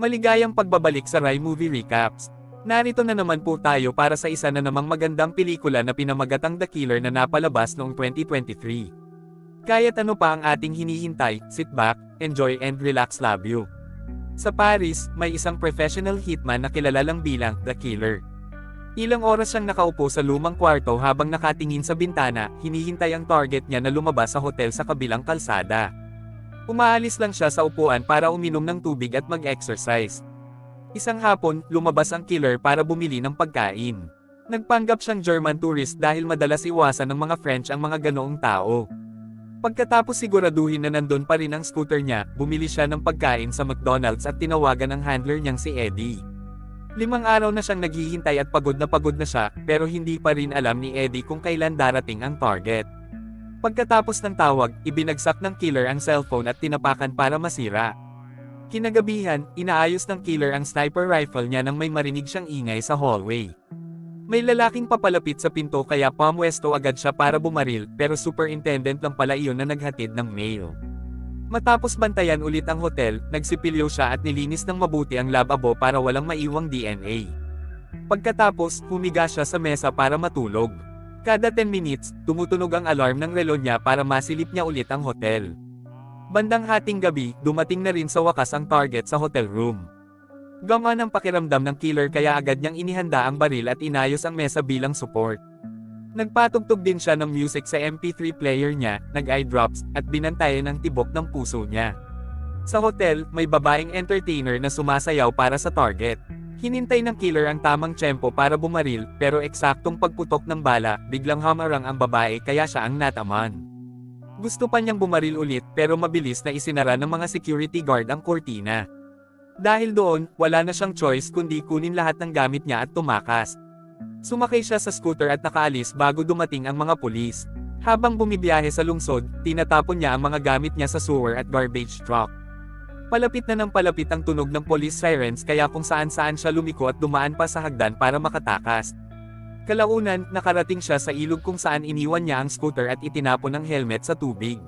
Maligayang pagbabalik sa Rai Movie Recaps. Narito na naman po tayo para sa isa na namang magandang pelikula na pinamagatang The Killer na napalabas noong 2023. Kaya't ano pa ang ating hinihintay, sit back, enjoy and relax, love you. Sa Paris, may isang professional hitman na kilala lang bilang The Killer. Ilang oras siyang nakaupo sa lumang kwarto habang nakatingin sa bintana, hinihintay ang target niya na lumabas sa hotel sa kabilang kalsada. Umaalis lang siya sa upuan para uminom ng tubig at mag-exercise. Isang hapon, lumabas ang killer para bumili ng pagkain. Nagpanggap siyang German tourist dahil madalas iwasan ng mga French ang mga ganoong tao. Pagkatapos siguraduhin na nandun pa rin ang scooter niya, bumili siya ng pagkain sa McDonald's at tinawagan ang handler niyang si Eddie. 5 araw na siyang naghihintay at pagod na siya, pero hindi pa rin alam ni Eddie kung kailan darating ang target. Pagkatapos ng tawag, ibinagsak ng killer ang cellphone at tinapakan para masira. Kinagabihan, inaayos ng killer ang sniper rifle niya nang may marinig siyang ingay sa hallway. May lalaking papalapit sa pinto kaya pumwesto agad siya para bumaril, pero superintendent lang pala iyon na naghatid ng mail. Matapos bantayan ulit ang hotel, nagsipilyo siya at nilinis ng mabuti ang lababo para walang maiwang DNA. Pagkatapos, humiga siya sa mesa para matulog. Kada 10 minutes, tumutunog ang alarm ng relo niya para masilip niya ulit ang hotel. Bandang hating gabi, dumating na rin sa wakas ang target sa hotel room. Gamaan ang pakiramdam ng killer kaya agad niyang inihanda ang baril at inayos ang mesa bilang support. Nagpatugtog din siya ng music sa MP3 player niya, nag-eye drops, at binantayan ang tibok ng puso niya. Sa hotel, may babaeng entertainer na sumasayaw para sa target. Hinintay ng killer ang tamang tiyempo para bumaril, pero eksaktong pagputok ng bala, biglang hamarang ang babae kaya siya ang nataman. Gusto pa niyang bumaril ulit pero mabilis na isinara ng mga security guard ang kortina. Dahil doon, wala na siyang choice kundi kunin lahat ng gamit niya at tumakas. Sumakay siya sa scooter at nakaalis bago dumating ang mga pulis. Habang bumibiyahe sa lungsod, tinatapon niya ang mga gamit niya sa sewer at garbage truck. Palapit na ng palapit ang tunog ng police sirens kaya kung saan-saan siya lumiko at dumaan pa sa hagdan para makatakas. Kalaunan, nakarating siya sa ilog kung saan iniwan niya ang scooter at itinapon ang helmet sa tubig.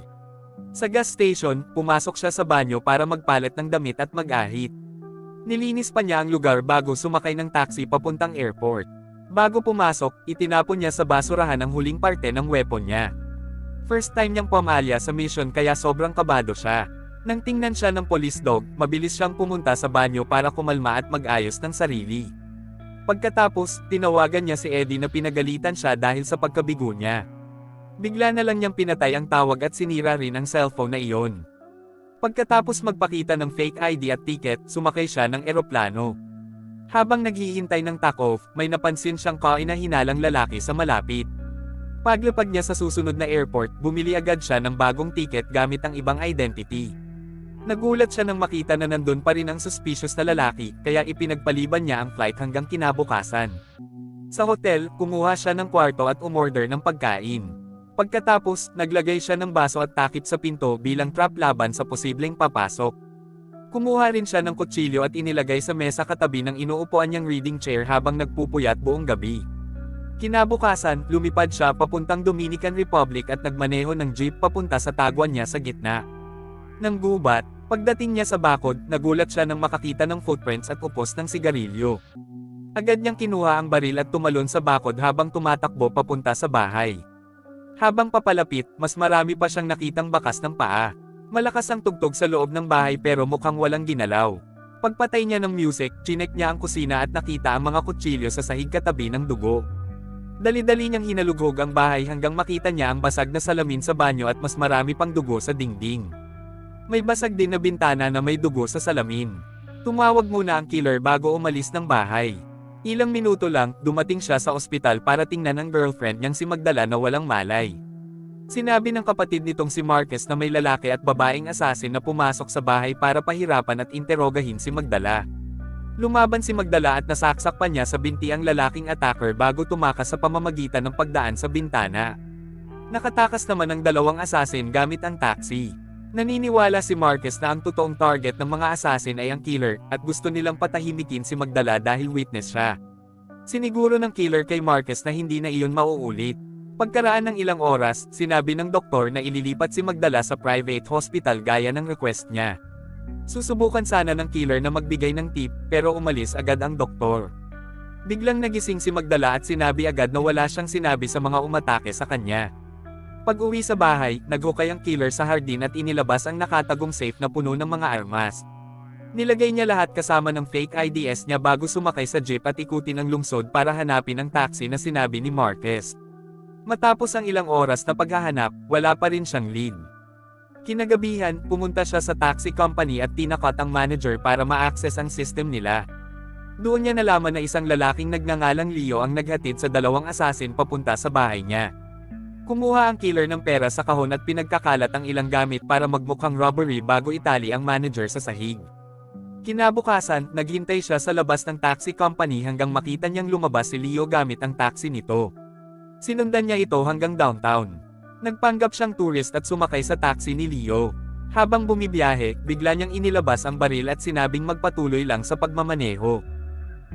Sa gas station, pumasok siya sa banyo para magpalit ng damit at mag-ahit. Nilinis pa niya ang lugar bago sumakay ng taxi papuntang airport. Bago pumasok, itinapon niya sa basurahan ang huling parte ng weapon niya. First time niyang pumalya sa mission kaya sobrang kabado siya. Nang tingnan siya ng police dog, mabilis siyang pumunta sa banyo para kumalma at mag-ayos ng sarili. Pagkatapos, tinawagan niya si Eddie na pinagalitan siya dahil sa pagkabigo niya. Bigla na lang niyang pinatay ang tawag at sinira rin ang cellphone na iyon. Pagkatapos magpakita ng fake ID at ticket, sumakay siya ng eroplano. Habang naghihintay ng take-off, may napansin siyang kainahinalang lalaki sa malapit. Paglapag niya sa susunod na airport, bumili agad siya ng bagong ticket gamit ang ibang identity. Nagulat siya nang makita na nandun pa rin ang suspicious na lalaki, kaya ipinagpaliban niya ang flight hanggang kinabukasan. Sa hotel, kumuha siya ng kwarto at umorder ng pagkain. Pagkatapos, naglagay siya ng baso at takip sa pinto bilang trap laban sa posibleng papasok. Kumuha rin siya ng kutsilyo at inilagay sa mesa katabi ng inuupuan niyang reading chair habang nagpupuyat buong gabi. Kinabukasan, lumipad siya papuntang Dominican Republic at nagmaneho ng jeep papunta sa tagwan niya sa gitna ng gubat. Pagdating niya sa bakod, nagulat siya nang makakita ng footprints at upos ng sigarilyo. Agad niyang kinuha ang baril at tumalon sa bakod habang tumatakbo papunta sa bahay. Habang papalapit, mas marami pa siyang nakitang bakas ng paa. Malakas ang tugtog sa loob ng bahay pero mukhang walang ginalaw. Pagpatay niya ng music, chinek niya ang kusina at nakita ang mga kutsilyo sa sahig katabi ng dugo. Dali-dali niyang hinalughog ang bahay hanggang makita niya ang basag na salamin sa banyo at mas marami pang dugo sa dingding. May basag din na bintana na may dugo sa salamin. Tumawag muna ang killer bago umalis ng bahay. Ilang minuto lang, dumating siya sa ospital para tingnan ang girlfriend niyang si Magdala na walang malay. Sinabi ng kapatid nitong si Marquez na may lalaki at babaeng assassin na pumasok sa bahay para pahirapan at interogahin si Magdala. Lumaban si Magdala at nasaksak pa niya sa binti ang lalaking attacker bago tumakas sa pamamagitan ng pagdaan sa bintana. Nakatakas naman ang dalawang assassin gamit ang taxi. Naniniwala si Marquez na ang totoong target ng mga assassin ay ang killer, at gusto nilang patahimikin si Magdala dahil witness siya. Siniguro ng killer kay Marquez na hindi na iyon mauulit. Pagkaraan ng ilang oras, sinabi ng doktor na ililipat si Magdala sa private hospital gaya ng request niya. Susubukan sana ng killer na magbigay ng tip, pero umalis agad ang doktor. Biglang nagising si Magdala at sinabi agad na wala siyang sinabi sa mga umatake sa kanya. Pag-uwi sa bahay, naghukay ang killer sa hardin at inilabas ang nakatagong safe na puno ng mga armas. Nilagay niya lahat kasama ng fake IDs niya bago sumakay sa jeep at ikutin ang lungsod para hanapin ang taxi na sinabi ni Marquez. Matapos ang ilang oras na paghahanap, wala pa rin siyang lead. Kinagabihan, pumunta siya sa taxi company at tinakot ang manager para ma-access ang system nila. Doon niya nalaman na isang lalaking nagngangalang Leo ang naghatid sa dalawang assassin papunta sa bahay niya. Kumuha ang killer ng pera sa kahon at pinagkakalat ang ilang gamit para magmukhang robbery bago itali ang manager sa sahig. Kinabukasan, naghintay siya sa labas ng taxi company hanggang makita niyang lumabas si Leo gamit ang taxi nito. Sinundan niya ito hanggang downtown. Nagpanggap siyang tourist at sumakay sa taxi ni Leo. Habang bumibiyahe, bigla niyang inilabas ang baril at sinabing magpatuloy lang sa pagmamaneho.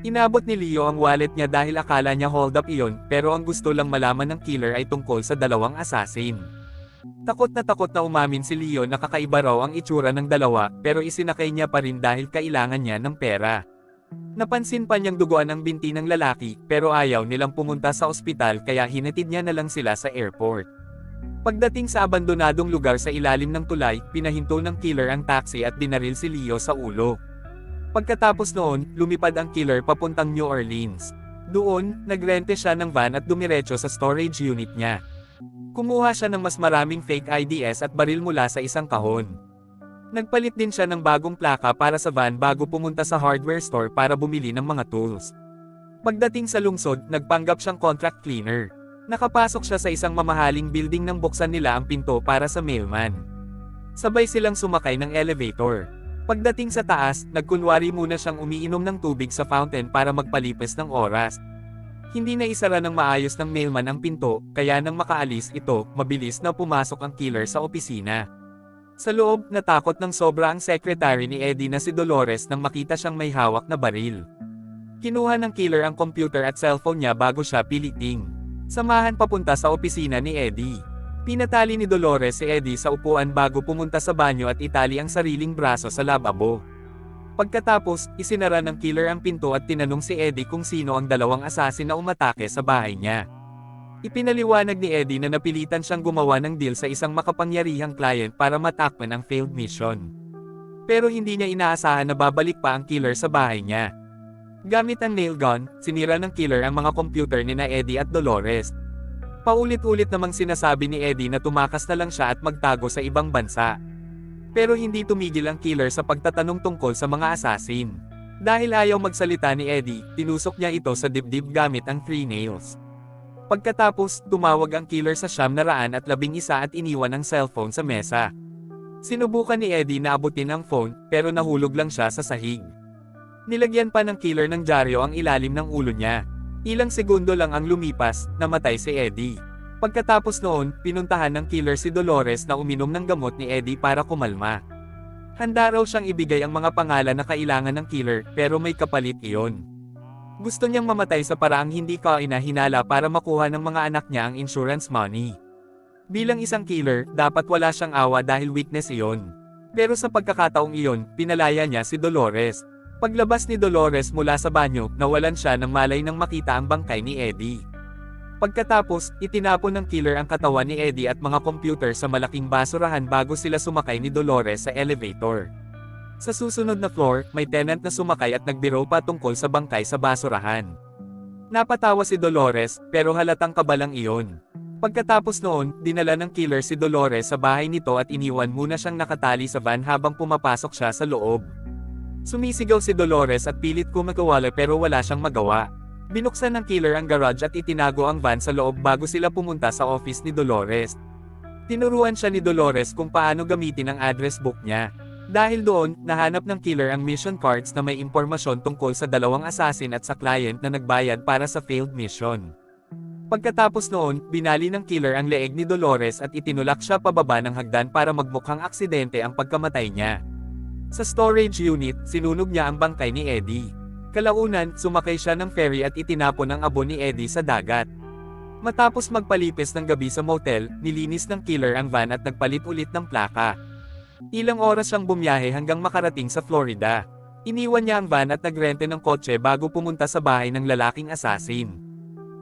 Inabot ni Leo ang wallet niya dahil akala niya hold up iyon, pero ang gusto lang malaman ng killer ay tungkol sa dalawang assassin. Takot na umamin si Leo na kakaiba raw ang itsura ng dalawa, pero isinakay niya pa rin dahil kailangan niya ng pera. Napansin pa niyang duguan ang binti ng lalaki, pero ayaw nilang pumunta sa ospital kaya hinatid niya na lang sila sa airport. Pagdating sa abandonadong lugar sa ilalim ng tulay, pinahinto ng killer ang taxi at dinaril si Leo sa ulo. Pagkatapos noon, lumipad ang killer papuntang New Orleans. Doon, nagrente siya ng van at dumiretso sa storage unit niya. Kumuha siya ng mas maraming fake IDs at baril mula sa isang kahon. Nagpalit din siya ng bagong plaka para sa van bago pumunta sa hardware store para bumili ng mga tools. Pagdating sa lungsod, nagpanggap siyang contract cleaner. Nakapasok siya sa isang mamahaling building nang buksan nila ang pinto para sa mailman. Sabay silang sumakay ng elevator. Pagdating sa taas, nagkunwari muna siyang umiinom ng tubig sa fountain para magpalipas ng oras. Hindi na isara ng maayos ng mailman ang pinto, kaya nang makaalis ito, mabilis na pumasok ang killer sa opisina. Sa loob, natakot ng sobra ang secretary ni Eddie na si Dolores nang makita siyang may hawak na baril. Kinuha ng killer ang computer at cellphone niya bago siya piliting. Samahan papunta sa opisina ni Eddie. Pinatali ni Dolores si Eddie sa upuan bago pumunta sa banyo at itali ang sariling braso sa lababo. Pagkatapos, isinara ng killer ang pinto at tinanong si Eddie kung sino ang dalawang assassin na umatake sa bahay niya. Ipinaliwanag ni Eddie na napilitan siyang gumawa ng deal sa isang makapangyarihang client para matakpan ang failed mission. Pero hindi niya inaasahan na babalik pa ang killer sa bahay niya. Gamit ang nail gun, sinira ng killer ang mga computer ni na Eddie at Dolores. Paulit-ulit namang sinasabi ni Eddie na tumakas na lang siya at magtago sa ibang bansa. Pero hindi tumigil ang killer sa pagtatanong tungkol sa mga assassin. Dahil ayaw magsalita ni Eddie, tinusok niya ito sa dibdib gamit ang 3 nails. Pagkatapos, tumawag ang killer sa 911 at iniwan ang cellphone sa mesa. Sinubukan ni Eddie na abutin ang phone, pero nahulog lang siya sa sahig. Nilagyan pa ng killer ng dyaryo ang ilalim ng ulo niya. Ilang segundo lang ang lumipas, namatay si Eddie. Pagkatapos noon, pinuntahan ng killer si Dolores na uminom ng gamot ni Eddie para kumalma. Handa raw siyang ibigay ang mga pangalan na kailangan ng killer, pero may kapalit iyon. Gusto niyang mamatay sa paraang hindi kaina-hinala para makuha ng mga anak niya ang insurance money. Bilang isang killer, dapat wala siyang awa dahil weakness iyon. Pero sa pagkakataong iyon, pinalaya niya si Dolores. Paglabas ni Dolores mula sa banyo, nawalan siya ng malay nang makita ang bangkay ni Eddie. Pagkatapos, itinapon ng killer ang katawan ni Eddie at mga computer sa malaking basurahan bago sila sumakay ni Dolores sa elevator. Sa susunod na floor, may tenant na sumakay at nagbiro pa tungkol sa bangkay sa basurahan. Napatawa si Dolores, pero halatang kabalang iyon. Pagkatapos noon, dinala ng killer si Dolores sa bahay nito at iniwan muna siyang nakatali sa van habang pumapasok siya sa loob. Sumisigaw si Dolores at pilit kumagawala pero wala siyang magawa. Binuksan ng killer ang garage at itinago ang van sa loob bago sila pumunta sa office ni Dolores. Tinuruan siya ni Dolores kung paano gamitin ang address book niya. Dahil doon, nahanap ng killer ang mission cards na may impormasyon tungkol sa dalawang assassin at sa client na nagbayad para sa failed mission. Pagkatapos noon, binali ng killer ang leeg ni Dolores at itinulak siya pababa ng hagdan para magmukhang aksidente ang pagkamatay niya. Sa storage unit, sinunog niya ang bangkay ni Eddie. Kalaunan, sumakay siya ng ferry at itinapon ang abo ni Eddie sa dagat. Matapos magpalipis ng gabi sa motel, nilinis ng killer ang van at nagpalit ulit ng plaka. Ilang oras siyang bumiyahe hanggang makarating sa Florida. Iniwan niya ang van at nagrente ng kotse bago pumunta sa bahay ng lalaking asasin.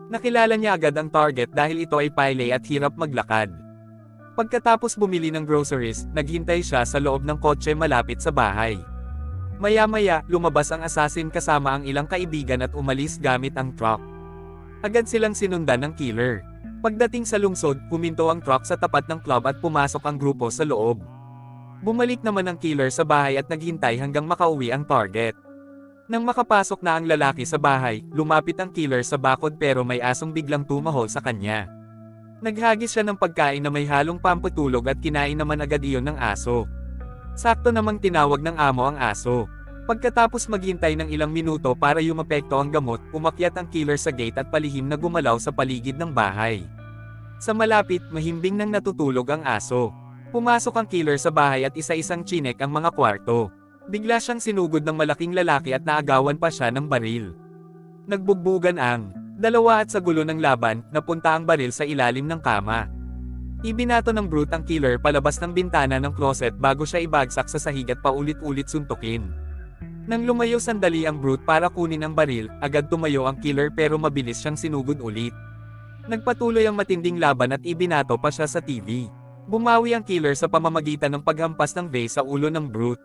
Nakilala niya agad ang target dahil ito ay pile at hirap maglakad. Pagkatapos bumili ng groceries, naghintay siya sa loob ng kotse malapit sa bahay. Maya-maya, lumabas ang asasin kasama ang ilang kaibigan at umalis gamit ang truck. Agad silang sinundan ng killer. Pagdating sa lungsod, huminto ang truck sa tapat ng club at pumasok ang grupo sa loob. Bumalik naman ang killer sa bahay at naghintay hanggang makauwi ang target. Nang makapasok na ang lalaki sa bahay, lumapit ang killer sa bakod pero may asong biglang tumahol sa kanya. Naghagis siya ng pagkain na may halong pampatulog at kinain naman agad iyon ng aso. Sakto namang tinawag ng amo ang aso. Pagkatapos maghintay ng ilang minuto para yumapekto ang gamot, umakyat ang killer sa gate at palihim na gumalaw sa paligid ng bahay. Sa malapit, mahimbing nang natutulog ang aso. Pumasok ang killer sa bahay at isa-isang chinek ang mga kwarto. Bigla siyang sinugod ng malaking lalaki at naagawan pa siya ng baril. Nagbugbugan ang dalawa at sa gulo ng laban, napunta ang baril sa ilalim ng kama. Ibinato ng brute ang killer palabas ng bintana ng closet bago siya ibagsak sa sahig at paulit-ulit suntukin. Nang lumayo sandali ang brute para kunin ang baril, agad tumayo ang killer pero mabilis siyang sinugod ulit. Nagpatuloy ang matinding laban at ibinato pa siya sa TV. Bumawi ang killer sa pamamagitan ng paghampas ng vase sa ulo ng brute.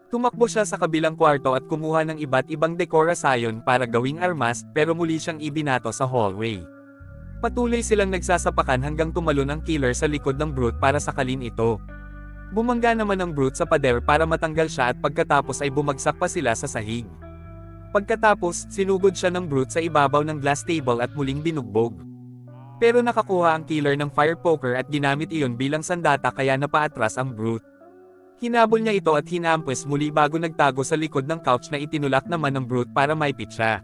Tumakbo siya sa kabilang kwarto at kumuha ng iba't ibang dekorasyon para gawing armas pero muli siyang ibinato sa hallway. Patuloy silang nagsasapakan hanggang tumalon ang killer sa likod ng brute para sakalin ito. Bumangga naman ang brute sa pader para matanggal siya at pagkatapos ay bumagsak pa sila sa sahig. Pagkatapos, sinugod siya ng brute sa ibabaw ng glass table at muling binugbog. Pero nakakuha ang killer ng fire poker at ginamit iyon bilang sandata kaya napaatras ang brute. Hinabol niya ito at hinampes muli bago nagtago sa likod ng couch na itinulak naman ng brute para maipit siya.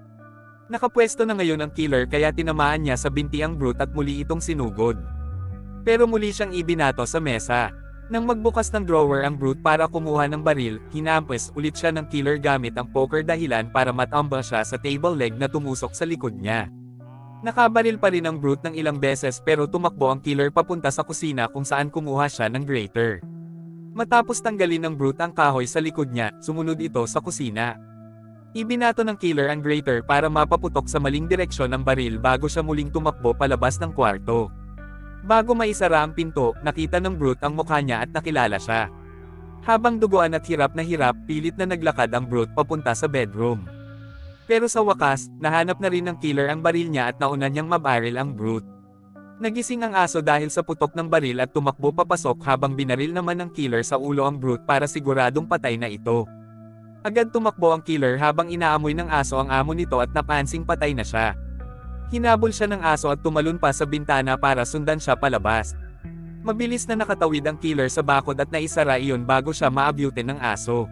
Nakapwesto na ngayon ang killer kaya tinamaan niya sa binti ang brute at muli itong sinugod. Pero muli siyang ibinato sa mesa. Nang magbukas ng drawer ang brute para kumuha ng baril, hinampes ulit siya ng killer gamit ang poker dahilan para matambal siya sa table leg na tumusok sa likod niya. Nakabaril pa rin ang brute ng ilang beses pero tumakbo ang killer papunta sa kusina kung saan kumuha siya ng grater. Matapos tanggalin ng brute ang kahoy sa likod niya, sumunod ito sa kusina. Ibinato ng killer ang grater para mapaputok sa maling direksyon ng baril bago siya muling tumakbo palabas ng kwarto. Bago maisara ang pinto, nakita ng brute ang mukha niya at nakilala siya. Habang duguan at hirap na hirap, pilit na naglakad ang brute papunta sa bedroom. Pero sa wakas, nahanap na rin ng killer ang baril niya at nauna niyang mabaril ang brute. Nagising ang aso dahil sa putok ng baril at tumakbo papasok habang binaril naman ng killer sa ulo ang brute para siguradong patay na ito. Agad tumakbo ang killer habang inaamoy ng aso ang amo nito at napansing patay na siya. Hinabol siya ng aso at tumalon pa sa bintana para sundan siya palabas. Mabilis na nakatawid ang killer sa bakod at naisara iyon bago siya maabutin ng aso.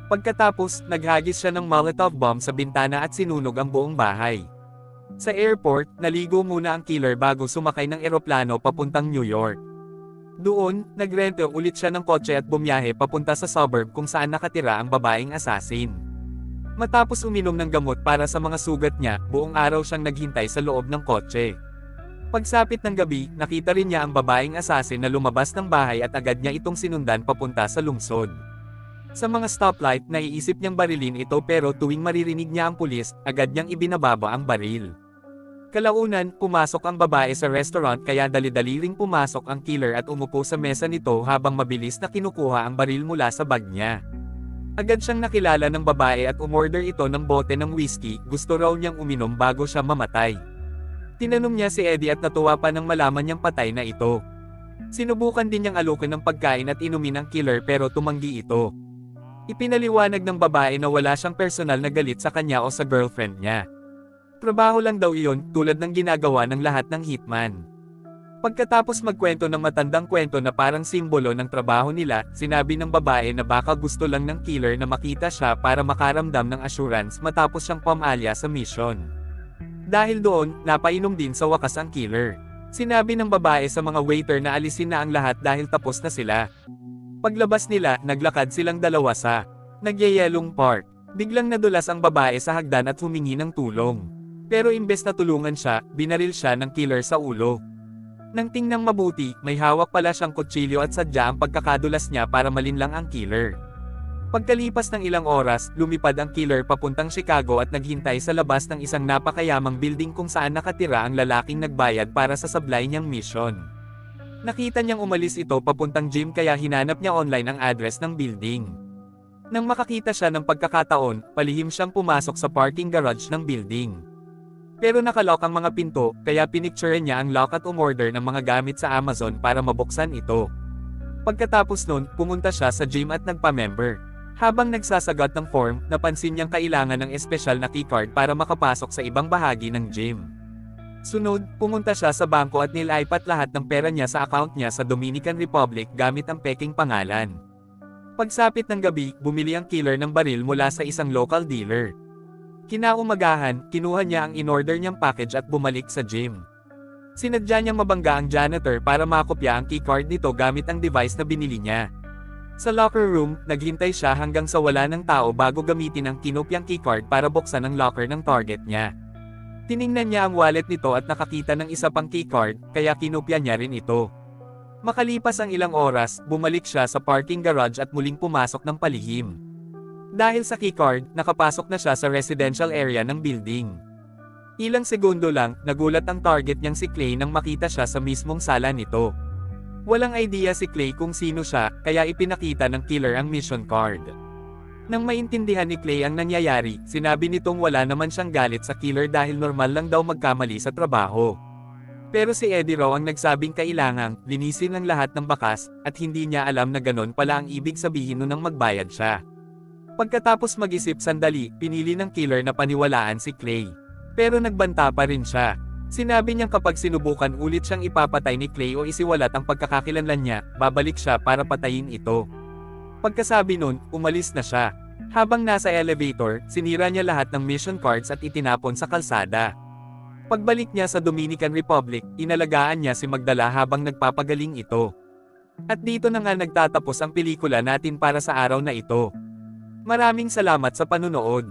Pagkatapos, naghagis siya ng Molotov bomb sa bintana at sinunog ang buong bahay. Sa airport, naligo muna ang killer bago sumakay ng eroplano papuntang New York. Doon, nagrente ulit siya ng kotse at bumiyahe papunta sa suburb kung saan nakatira ang babaeng asasin. Matapos uminom ng gamot para sa mga sugat niya, buong araw siyang naghintay sa loob ng kotse. Pagsapit ng gabi, nakita rin niya ang babaeng asasin na lumabas ng bahay at agad niya itong sinundan papunta sa lungsod. Sa mga stoplight, naiisip niyang barilin ito pero tuwing maririnig niya ang pulis, agad niyang ibinababa ang baril. Kalaunan, pumasok ang babae sa restaurant kaya dali-dali ring pumasok ang killer at umupo sa mesa nito habang mabilis na kinukuha ang baril mula sa bag niya. Agad siyang nakilala ng babae at umorder ito ng bote ng whiskey, gusto raw niyang uminom bago siya mamatay. Tinanong niya si Eddie at natuwa pa nang malaman niyang patay na ito. Sinubukan din niyang alukin ng pagkain at inumin ang killer pero tumanggi ito. Ipinaliwanag ng babae na wala siyang personal na galit sa kanya o sa girlfriend niya. Trabaho lang daw iyon, tulad ng ginagawa ng lahat ng hitman. Pagkatapos magkwento ng matandang kwento na parang simbolo ng trabaho nila, sinabi ng babae na baka gusto lang ng killer na makita siya para makaramdam ng assurance matapos siyang pumalya sa mission. Dahil doon, napainom din sa wakas ang killer. Sinabi ng babae sa mga waiter na alisin na ang lahat dahil tapos na sila. Paglabas nila, naglakad silang dalawa sa nagyayelong park. Biglang nadulas ang babae sa hagdan at humingi ng tulong. Pero imbes na tulungan siya, binaril siya ng killer sa ulo. Nang tingnang mabuti, may hawak pala siyang kutsilyo at sadya ang pagkakadulas niya para malinlang ang killer. Pagkalipas ng ilang oras, lumipad ang killer papuntang Chicago at naghintay sa labas ng isang napakayamang building kung saan nakatira ang lalaking nagbayad para sa sablay niyang mission. Nakita niyang umalis ito papuntang gym kaya hinanap niya online ang address ng building. Nang makakita siya ng pagkakataon, palihim siyang pumasok sa parking garage ng building. Pero nakalock ang mga pinto, kaya pinicture niya ang lock at umorder ng mga gamit sa Amazon para mabuksan ito. Pagkatapos nun, pumunta siya sa gym at nagpa-member. Habang nagsasagot ng form, napansin niyang kailangan ng espesyal na keycard para makapasok sa ibang bahagi ng gym. Sunod, pumunta siya sa bangko at nilipat lahat ng pera niya sa account niya sa Dominican Republic gamit ang peking pangalan. Pagsapit ng gabi, bumili ang killer ng baril mula sa isang local dealer. Kinaumagahan, kinuha niya ang in-order niyang package at bumalik sa gym. Sinadya niyang mabangga ang janitor para makopya ang keycard nito gamit ang device na binili niya. Sa locker room, naghintay siya hanggang sa wala ng tao bago gamitin ang kinopyang keycard para buksan ang locker ng target niya. Tiningnan niya ang wallet nito at nakakita ng isa pang keycard, kaya kinopya niya rin ito. Makalipas ang ilang oras, bumalik siya sa parking garage at muling pumasok ng palihim. Dahil sa keycard, nakapasok na siya sa residential area ng building. Ilang segundo lang, nagulat ang target niyang si Clay nang makita siya sa mismong sala nito. Walang idea si Clay kung sino siya, kaya ipinakita ng killer ang mission card. Nang maintindihan ni Clay ang nangyayari, sinabi nitong wala naman siyang galit sa killer dahil normal lang daw magkamali sa trabaho. Pero si Eddie raw ang nagsabing kailangang linisin ang lahat ng bakas, at hindi niya alam na ganon pala ang ibig sabihin nun nang magbayad siya. Pagkatapos mag-isip sandali, pinili ng killer na paniwalaan si Clay. Pero nagbanta pa rin siya. Sinabi niyang kapag sinubukan ulit siyang ipapatay ni Clay o isiwalat ang pagkakakilanlan niya, babalik siya para patayin ito. Pagkasabi nun, umalis na siya. Habang nasa elevator, sinira niya lahat ng mission cards at itinapon sa kalsada. Pagbalik niya sa Dominican Republic, inalagaan niya si Magdala habang nagpapagaling ito. At dito na nga nagtatapos ang pelikula natin para sa araw na ito. Maraming salamat sa panunood.